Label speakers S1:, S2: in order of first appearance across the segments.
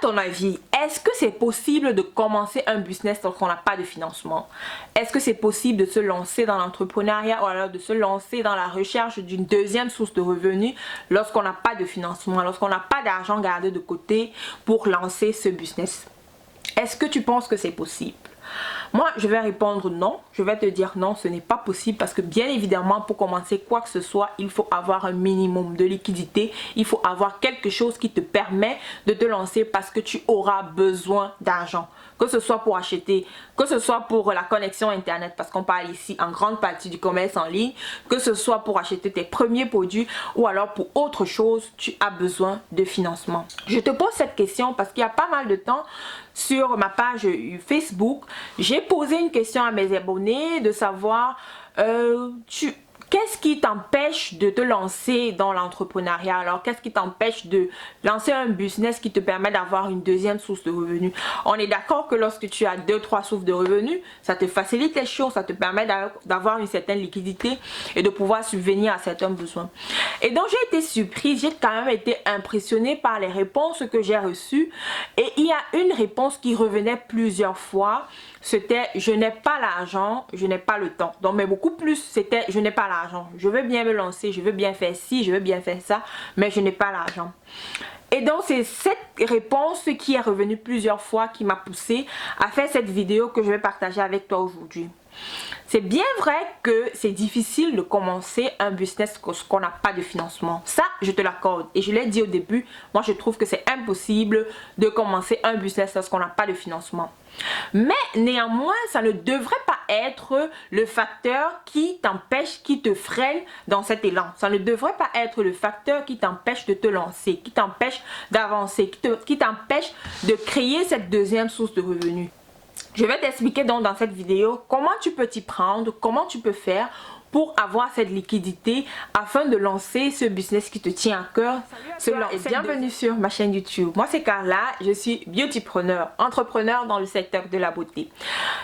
S1: ton avis, est-ce que c'est possible de commencer un business lorsqu'on n'a pas de financement? Est-ce que c'est possible de se lancer dans l'entrepreneuriat ou alors de se lancer dans la recherche d'une deuxième source de revenus lorsqu'on n'a pas de financement, lorsqu'on n'a pas d'argent gardé de côté pour lancer ce business? Est-ce que tu penses que c'est possible? Moi, je vais répondre non. Je vais te dire non, ce n'est pas possible parce que bien évidemment, pour commencer quoi que ce soit, il faut avoir un minimum de liquidité. Il faut avoir quelque chose qui te permet de te lancer parce que tu auras besoin d'argent. Que ce soit pour acheter, que ce soit pour la connexion internet, parce qu'on parle ici en grande partie du commerce en ligne, que ce soit pour acheter tes premiers produits ou alors pour autre chose, tu as besoin de financement. Je te pose cette question parce qu'il y a pas mal de temps, sur ma page Facebook, j'ai posé une question à mes abonnés de savoir qu'est-ce qui t'empêche de te lancer dans l'entrepreneuriat? Alors, qu'est-ce qui t'empêche de lancer un business qui te permet d'avoir une deuxième source de revenus? On est d'accord que lorsque tu as 2-3 sources de revenus, ça te facilite les choses, ça te permet d'avoir une certaine liquidité et de pouvoir subvenir à certains besoins. Et donc, j'ai été surprise, j'ai quand même été impressionnée par les réponses que j'ai reçues. Et il y a une réponse qui revenait plusieurs fois. C'était je n'ai pas l'argent, je n'ai pas le temps. Donc, mais beaucoup plus, c'était je n'ai pas l'argent. Je veux bien me lancer, je veux bien faire ci, je veux bien faire ça, mais je n'ai pas l'argent. Et donc, c'est cette réponse qui est revenue plusieurs fois qui m'a poussée à faire cette vidéo que je vais partager avec toi aujourd'hui. C'est bien vrai que c'est difficile de commencer un business lorsqu'on n'a pas de financement. Ça, je te l'accorde. Et je l'ai dit au début, moi je trouve que c'est impossible de commencer un business lorsqu'on n'a pas de financement. Mais néanmoins, ça ne devrait pas être le facteur qui t'empêche, qui te freine dans cet élan. Ça ne devrait pas être le facteur qui t'empêche de te lancer, qui t'empêche d'avancer, qui t'empêche de créer cette deuxième source de revenus. Je vais t'expliquer donc dans cette vidéo comment tu peux t'y prendre, comment tu peux faire pour avoir cette liquidité afin de lancer ce business qui te tient à cœur. Et bienvenue sur ma chaîne YouTube. Moi c'est Carla, je suis beautypreneur, entrepreneur dans le secteur de la beauté.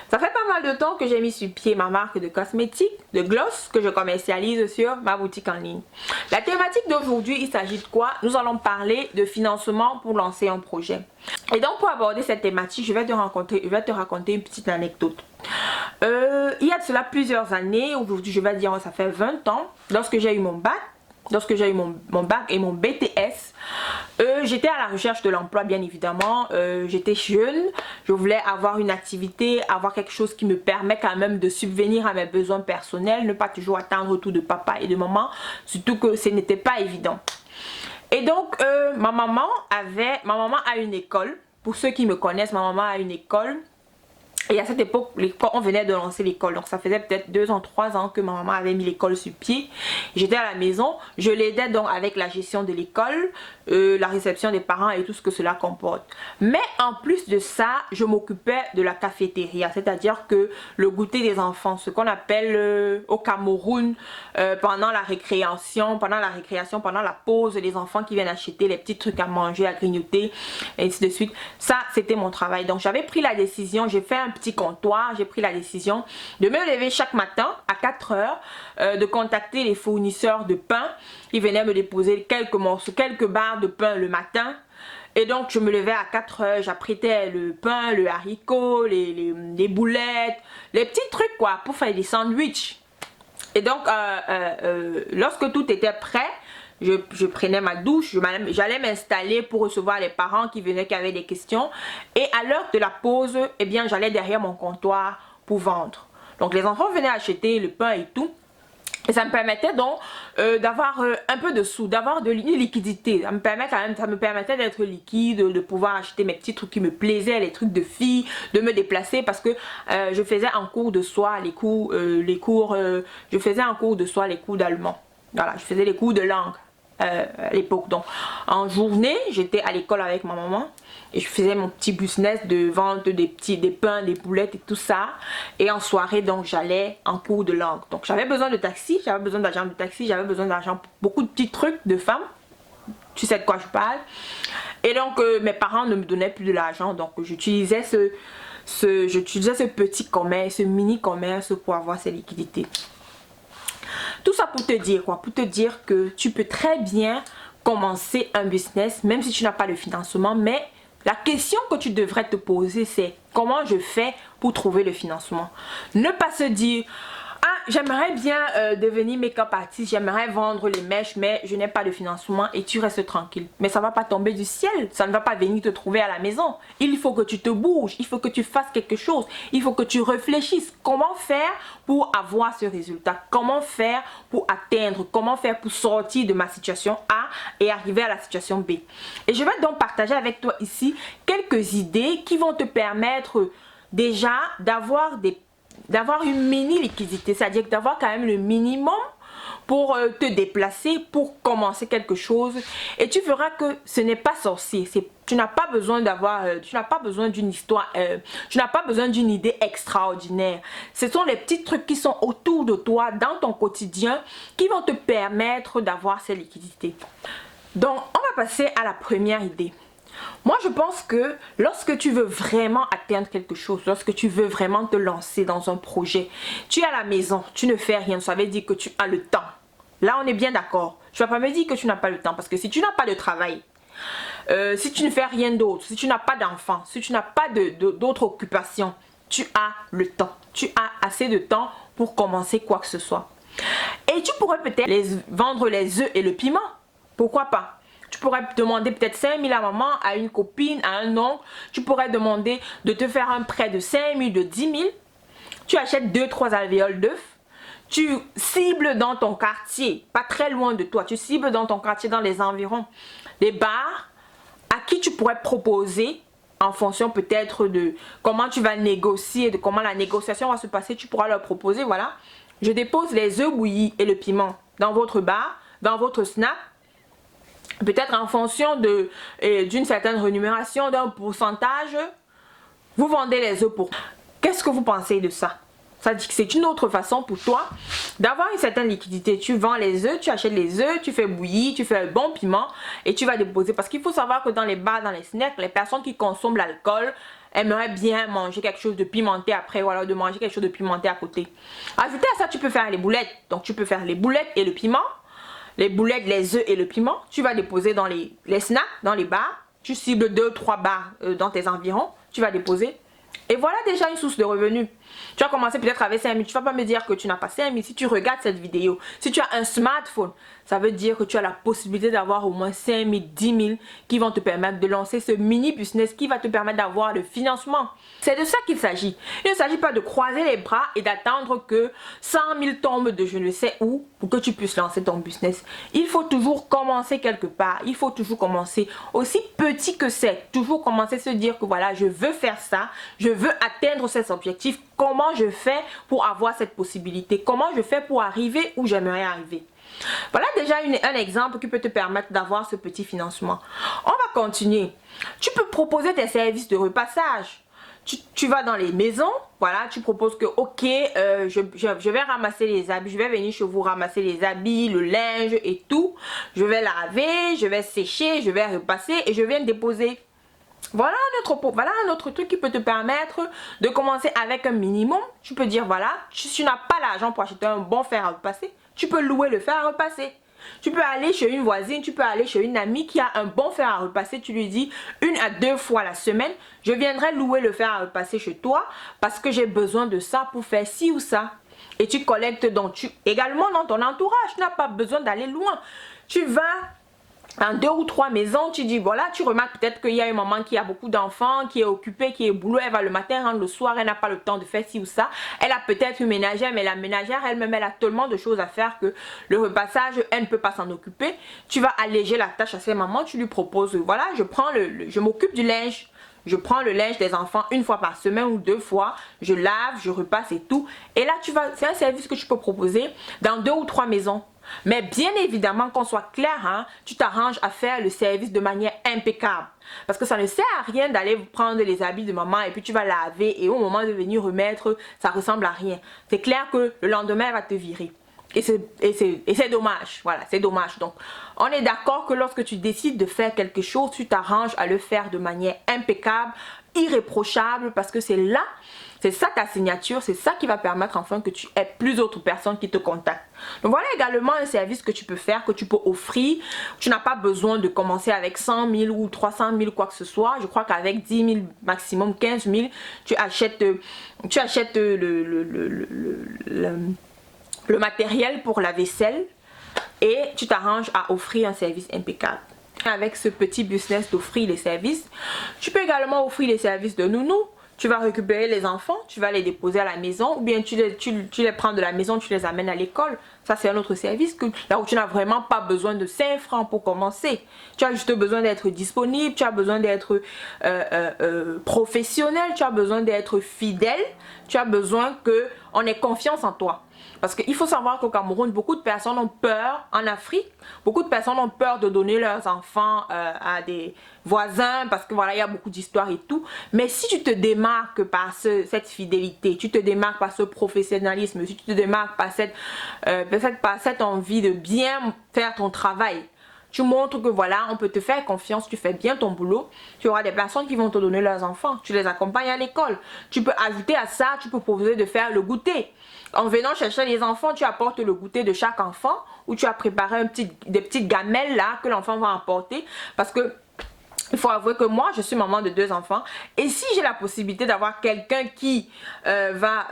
S1: Ça fait pas mal de temps que j'ai mis sur pied ma marque de cosmétiques, de gloss que je commercialise sur ma boutique en ligne. La thématique d'aujourd'hui, il s'agit de quoi? Nous allons parler de financement pour lancer un projet. Et donc pour aborder cette thématique, je vais te raconter une petite anecdote. Il y a de cela plusieurs années, aujourd'hui je vais dire ça fait 20 ans, lorsque j'ai eu mon bac, mon bac et mon BTS, j'étais à la recherche de l'emploi bien évidemment, j'étais jeune, je voulais avoir une activité, avoir quelque chose qui me permet quand même de subvenir à mes besoins personnels, ne pas toujours attendre tout de papa et de maman, surtout que ce n'était pas évident. Et donc ma maman a une école, pour ceux qui me connaissent, ma maman a une école. Et à cette époque, on venait de lancer l'école. Donc ça faisait peut-être 2 ans, 3 ans que ma maman avait mis l'école sur pied. J'étais à la maison. Je l'aidais donc avec la gestion de l'école, la réception des parents et tout ce que cela comporte. Mais en plus de ça, je m'occupais de la cafétéria. C'est-à-dire que le goûter des enfants, ce qu'on appelle au Cameroun, pendant la récréation, pendant la pause, les enfants qui viennent acheter les petits trucs à manger, à grignoter, et ainsi de suite. Ça, c'était mon travail. Donc j'avais pris la décision, j'ai fait un petit comptoir, j'ai pris la décision de me lever chaque matin à 4 heures, de contacter les fournisseurs de pain. Ils venaient me déposer quelques morceaux, quelques barres de pain le matin. Et donc je me levais à 4 heures, j'apprêtais le pain, le haricot, les boulettes, les petits trucs quoi, pour faire des sandwichs. Et donc lorsque tout était prêt, je prenais ma douche, j'allais m'installer pour recevoir les parents qui venaient, qui avaient des questions. Et à l'heure de la pause, eh bien, j'allais derrière mon comptoir pour vendre. Donc les enfants venaient acheter le pain et tout. Et ça me permettait donc d'avoir un peu de sous, d'avoir de liquidité. Ça me permettait d'être liquide, de pouvoir acheter mes petits trucs qui me plaisaient, les trucs de filles, de me déplacer parce que je faisais en cours de soir je faisais en cours de soir les cours d'allemand. Voilà, je faisais les cours de langue. À l'époque, donc en journée j'étais à l'école avec ma maman et je faisais mon petit business de vente des pains, des boulettes et tout ça, et en soirée donc j'allais en cours de langue. Donc j'avais besoin de taxi, j'avais besoin d'argent de taxi, j'avais besoin d'argent pour beaucoup de petits trucs de femmes, tu sais de quoi je parle. Et donc mes parents ne me donnaient plus de l'argent, donc j'utilisais ce petit commerce, ce mini commerce pour avoir ces liquidités. Tout ça pour te dire quoi? Pour te dire que tu peux très bien commencer un business, même si tu n'as pas le financement, mais La question que tu devrais te poser, c'est comment je fais pour trouver le financement. Ne pas se dire, ah, j'aimerais bien devenir make-up artiste, j'aimerais vendre les mèches, mais je n'ai pas de financement et tu restes tranquille. Mais ça ne va pas tomber du ciel, ça ne va pas venir te trouver à la maison. Il faut que tu te bouges, il faut que tu fasses quelque chose, il faut que tu réfléchisses. Comment faire pour avoir ce résultat? Comment faire pour atteindre? Comment faire pour sortir de ma situation A et arriver à la situation B? Et je vais donc partager avec toi ici quelques idées qui vont te permettre déjà d'avoir une mini liquidité, c'est-à-dire d'avoir quand même le minimum pour te déplacer, pour commencer quelque chose. Et tu verras que ce n'est pas sorcier. Tu n'as pas besoin tu n'as pas besoin d'une histoire, tu n'as pas besoin d'une idée extraordinaire. Ce sont les petits trucs qui sont autour de toi, dans ton quotidien, qui vont te permettre d'avoir ces liquidités. Donc, on va passer à la première idée. Moi, je pense que lorsque tu veux vraiment atteindre quelque chose, lorsque tu veux vraiment te lancer dans un projet, tu es à la maison, tu ne fais rien, ça veut dire que tu as le temps. Là, on est bien d'accord. Tu ne vas pas me dire que tu n'as pas le temps, parce que si tu n'as pas de travail, si tu ne fais rien d'autre, si tu n'as pas d'enfant, si tu n'as pas d'autres occupations, tu as le temps. Tu as assez de temps pour commencer quoi que ce soit. Et tu pourrais peut-être vendre les œufs et le piment. Pourquoi pas? Tu pourrais demander peut-être 5 000 à maman, à une copine, à un oncle. Tu pourrais demander de te faire un prêt de 5 000, de 10 000. Tu achètes 2-3 alvéoles d'œufs. Tu cibles dans ton quartier, pas très loin de toi. Tu cibles dans ton quartier, dans les environs, des bars à qui tu pourrais proposer, en fonction peut-être de comment tu vas négocier, de comment la négociation va se passer. Tu pourras leur proposer, voilà, je dépose les œufs bouillis et le piment dans votre bar, dans votre snack. Peut-être en fonction d'une certaine rémunération, d'un pourcentage, vous vendez les œufs pour. Qu'est-ce que vous pensez de ça? Ça dit que c'est une autre façon pour toi d'avoir une certaine liquidité. Tu vends les œufs, tu achètes les œufs, tu fais bouillir, tu fais un bon piment et tu vas déposer. Parce qu'il faut savoir que dans les bars, dans les snacks, les personnes qui consomment l'alcool aimeraient bien manger quelque chose de pimenté après, ou alors de manger quelque chose de pimenté à côté. Ajouté à ça, tu peux faire les boulettes. Donc tu peux faire les boulettes et le piment. Les boulettes, les œufs et le piment, tu vas déposer dans les snacks, dans les bars. Tu cibles 2-3 bars dans tes environs, tu vas déposer. Et voilà déjà une source de revenus. Tu vas commencer peut-être avec 5 000. Tu ne vas pas me dire que tu n'as pas 5 000. Si tu regardes cette vidéo, si tu as un smartphone, ça veut dire que tu as la possibilité d'avoir au moins 5 000, 10 000 qui vont te permettre de lancer ce mini business qui va te permettre d'avoir le financement. C'est de ça qu'il s'agit. Il ne s'agit pas de croiser les bras et d'attendre que 100 000 tombent de je ne sais où pour que tu puisses lancer ton business. Il faut toujours commencer quelque part. Il faut toujours commencer aussi petit que c'est. Toujours commencer à se dire que voilà, je veux faire ça. Je veux atteindre cet objectif. Comment je fais pour avoir cette possibilité? Comment je fais pour arriver où j'aimerais arriver? Voilà déjà un exemple qui peut te permettre d'avoir ce petit financement. On va continuer. Tu peux proposer tes services de repassage. Tu vas dans les maisons, voilà, tu proposes que ok, je vais ramasser les habits, je vais venir chez vous ramasser les habits, le linge et tout. Je vais laver, je vais sécher, je vais repasser et je viens déposer. Voilà un autre truc qui peut te permettre de commencer avec un minimum. Tu peux dire voilà, si tu n'as pas l'argent pour acheter un bon fer à repasser, tu peux louer le fer à repasser. Tu peux aller chez une voisine, tu peux aller chez une amie qui a un bon fer à repasser. Tu lui dis 1 à 2 fois la semaine, je viendrai louer le fer à repasser chez toi parce que j'ai besoin de ça pour faire ci ou ça. Et tu collectes donc également dans ton entourage. Tu n'as pas besoin d'aller loin. Tu vas en 2 ou 3 maisons, tu dis voilà, tu remarques peut-être qu'il y a une maman qui a beaucoup d'enfants, qui est occupée, qui est au boulot, elle va le matin, rentre le soir, elle n'a pas le temps de faire ci ou ça. Elle a peut-être une ménagère, mais la ménagère elle-même, elle a tellement de choses à faire que le repassage, elle ne peut pas s'en occuper. Tu vas alléger la tâche à ces mamans, tu lui proposes, voilà, je m'occupe du linge. Je prends le linge des enfants 1 fois par semaine ou 2 fois, je lave, je repasse et tout. Et là, c'est un service que tu peux proposer dans 2 ou 3 maisons. Mais bien évidemment, qu'on soit clair, hein, tu t'arranges à faire le service de manière impeccable. Parce que ça ne sert à rien d'aller prendre les habits de maman et puis tu vas laver et au moment de venir remettre, ça ressemble à rien. C'est clair que le lendemain, elle va te virer. Et c'est dommage, voilà, c'est dommage. Donc, on est d'accord que lorsque tu décides de faire quelque chose, tu t'arranges à le faire de manière impeccable, irréprochable, parce que c'est ça ta signature, c'est ça qui va permettre enfin que tu aies plus d'autres personnes qui te contactent. Donc voilà également un service que tu peux faire, que tu peux offrir. Tu n'as pas besoin de commencer avec 100 000 ou 300 000 quoi que ce soit. Je crois qu'avec 10 000, maximum 15 000, tu achètes le matériel pour la vaisselle et tu t'arranges à offrir un service impeccable. Avec ce petit business d'offrir les services, tu peux également offrir les services de nounou. Tu vas récupérer les enfants, tu vas les déposer à la maison ou bien tu les prends de la maison, tu les amènes à l'école. Ça, c'est un autre service là où tu n'as vraiment pas besoin de 5 francs pour commencer. Tu as juste besoin d'être disponible, tu as besoin d'être professionnel, tu as besoin d'être fidèle, tu as besoin qu'on ait confiance en toi. Parce qu'il faut savoir qu'au Cameroun, beaucoup de personnes ont peur, en Afrique, beaucoup de personnes ont peur de donner leurs enfants à des voisins parce que voilà, il y a beaucoup d'histoires et tout. Mais si tu te démarques par cette fidélité, tu te démarques par ce professionnalisme, si tu te démarques par cette envie de bien faire ton travail, tu montres que voilà, on peut te faire confiance, tu fais bien ton boulot. Tu auras des personnes qui vont te donner leurs enfants. Tu les accompagnes à l'école. Tu peux ajouter à ça, tu peux proposer de faire le goûter. En venant chercher les enfants, tu apportes le goûter de chaque enfant ou tu as préparé des petites gamelles là que l'enfant va emporter. Parce que il faut avouer que moi, je suis maman de 2 enfants. Et si j'ai la possibilité d'avoir quelqu'un qui va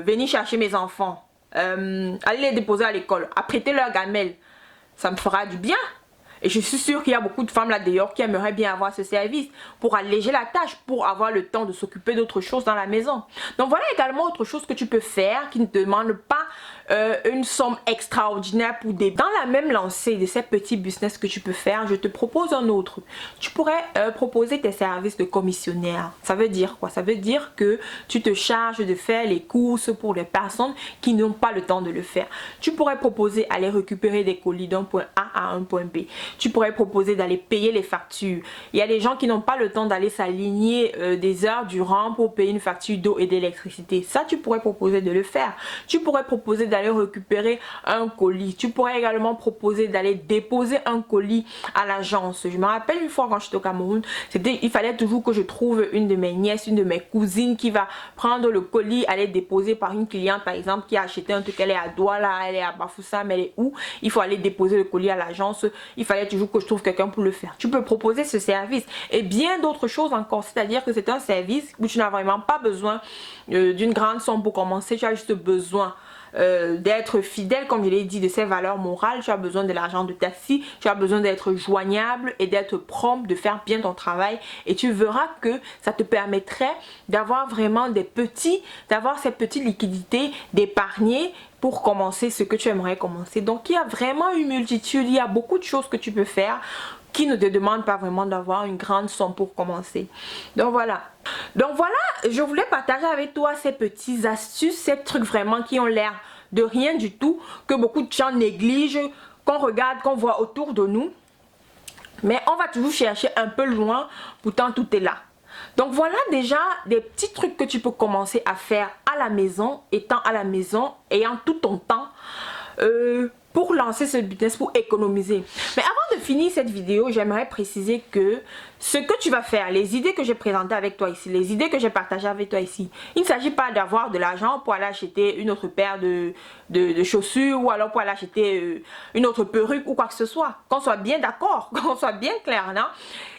S1: venir chercher mes enfants, aller les déposer à l'école, apprêter leurs gamelles, ça me fera du bien. Et je suis sûre qu'il y a beaucoup de femmes là dehors qui aimeraient bien avoir ce service pour alléger la tâche, pour avoir le temps de s'occuper d'autres choses dans la maison. Donc voilà également autre chose que tu peux faire qui ne demande pas une somme extraordinaire pour des... Dans la même lancée de ces petits business que tu peux faire, je te propose un autre. Tu pourrais proposer tes services de commissionnaire. Ça veut dire quoi? Ça veut dire que tu te charges de faire les courses pour les personnes qui n'ont pas le temps de le faire. Tu pourrais proposer d'aller récupérer des colis d'un point A à un point B. Tu pourrais proposer d'aller payer les factures. Il y a des gens qui n'ont pas le temps d'aller s'aligner des heures durant pour payer une facture d'eau et d'électricité. Ça, tu pourrais proposer de le faire. Tu pourrais proposer d'aller récupérer un colis. Tu pourrais également proposer d'aller déposer un colis à l'agence. Je me rappelle une fois quand j'étais au Cameroun, il fallait toujours que je trouve une de mes nièces, une de mes cousines qui va prendre le colis, aller déposer par une cliente par exemple qui a acheté un truc, elle est à Douala, elle est à Bafoussam, elle est où? Il faut aller déposer le colis à l'agence. Il fallait toujours que je trouve quelqu'un pour le faire. Tu peux proposer ce service et bien d'autres choses encore. C'est-à-dire que c'est un service où tu n'as vraiment pas besoin d'une grande somme pour commencer. Tu as juste besoin d'être fidèle, comme je l'ai dit, de ses valeurs morales. Tu as besoin de l'argent de taxi, tu as besoin d'être joignable et d'être prompt, de faire bien ton travail, et tu verras que ça te permettrait d'avoir vraiment d'avoir ces petites liquidités, d'épargner pour commencer ce que tu aimerais commencer. Donc il y a vraiment une multitude, il y a beaucoup de choses que tu peux faire qui ne te demandent pas vraiment d'avoir une grande somme pour commencer. Donc voilà, je voulais partager avec toi ces petites astuces, ces trucs vraiment qui ont l'air de rien du tout, que beaucoup de gens négligent, qu'on regarde, qu'on voit autour de nous. Mais on va toujours chercher un peu loin, pourtant tout est là. Donc voilà déjà des petits trucs que tu peux commencer à faire à la maison, étant à la maison, ayant tout ton temps pour lancer ce business, pour économiser. Mais avant de finir cette vidéo, j'aimerais préciser que ce que tu vas faire, les idées que j'ai présentées avec toi ici, les idées que j'ai partagées avec toi ici, il ne s'agit pas d'avoir de l'argent pour aller acheter une autre paire de chaussures ou alors pour aller acheter une autre perruque ou quoi que ce soit. Qu'on soit bien d'accord, qu'on soit bien clair, non?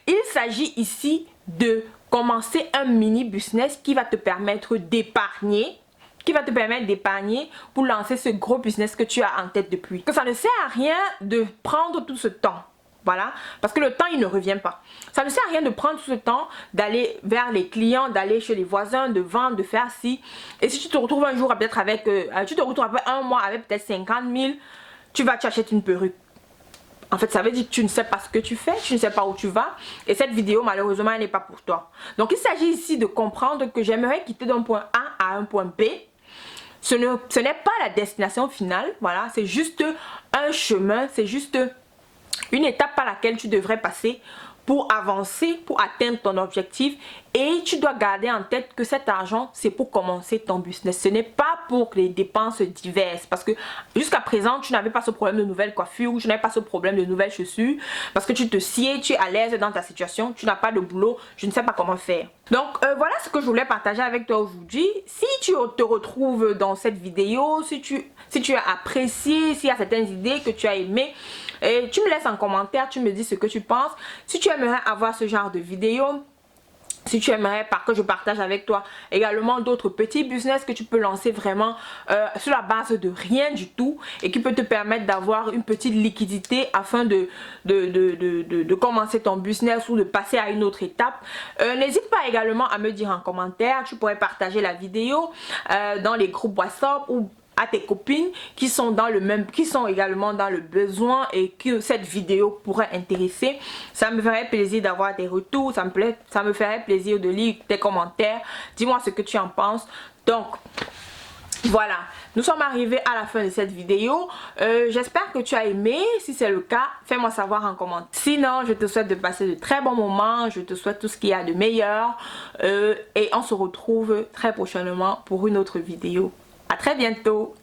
S1: Il s'agit ici de commencer un mini business qui va te permettre d'épargner, pour lancer ce gros business que tu as en tête depuis. Que ça ne sert à rien de prendre tout ce temps. Voilà, parce que le temps il ne revient pas. Ça ne sert à rien de prendre tout ce temps, d'aller vers les clients, d'aller chez les voisins, de vendre, de faire ci. Et si tu te retrouves un jour peut-être avec, tu te retrouves après un mois avec peut-être 50 000, tu achètes une perruque. En fait, ça veut dire que tu ne sais pas ce que tu fais, tu ne sais pas où tu vas. Et cette vidéo, malheureusement, elle n'est pas pour toi. Donc, il s'agit ici de comprendre que j'aimerais quitter d'un point A à un point B. Ce n'est pas la destination finale, voilà, c'est juste un chemin, c'est juste une étape par laquelle tu devrais passer pour avancer, pour atteindre ton objectif. Et tu dois garder en tête que cet argent, c'est pour commencer ton business. Ce n'est pas pour les dépenses diverses. Parce que jusqu'à présent, tu n'avais pas ce problème de nouvelles coiffures, tu n'avais pas ce problème de nouvelles chaussures. Parce que tu te sieds, tu es à l'aise dans ta situation, tu n'as pas de boulot, je ne sais pas comment faire. Donc voilà ce que je voulais partager avec toi aujourd'hui. Si tu te retrouves dans cette vidéo, si tu as apprécié, s'il y a certaines idées que tu as aimées, et tu me laisses en commentaire, tu me dis ce que tu penses. Si tu aimerais avoir ce genre de vidéo, si tu aimerais que je partage avec toi également d'autres petits business que tu peux lancer vraiment sur la base de rien du tout et qui peut te permettre d'avoir une petite liquidité afin de commencer ton business ou de passer à une autre étape, n'hésite pas également à me dire en commentaire. Tu pourrais partager la vidéo dans les groupes WhatsApp ou à tes copines qui sont également dans le besoin et que cette vidéo pourrait intéresser. Ça me ferait plaisir d'avoir des retours, ça me ferait plaisir de lire tes commentaires. Dis-moi ce que tu en penses. Donc voilà, nous sommes arrivés à la fin de cette vidéo. J'espère que tu as aimé. Si c'est le cas, fais-moi savoir en commentaire. Sinon, je te souhaite de passer de très bons moments. Je te souhaite tout ce qu'il y a de meilleur. Et on se retrouve très prochainement pour une autre vidéo. À très bientôt.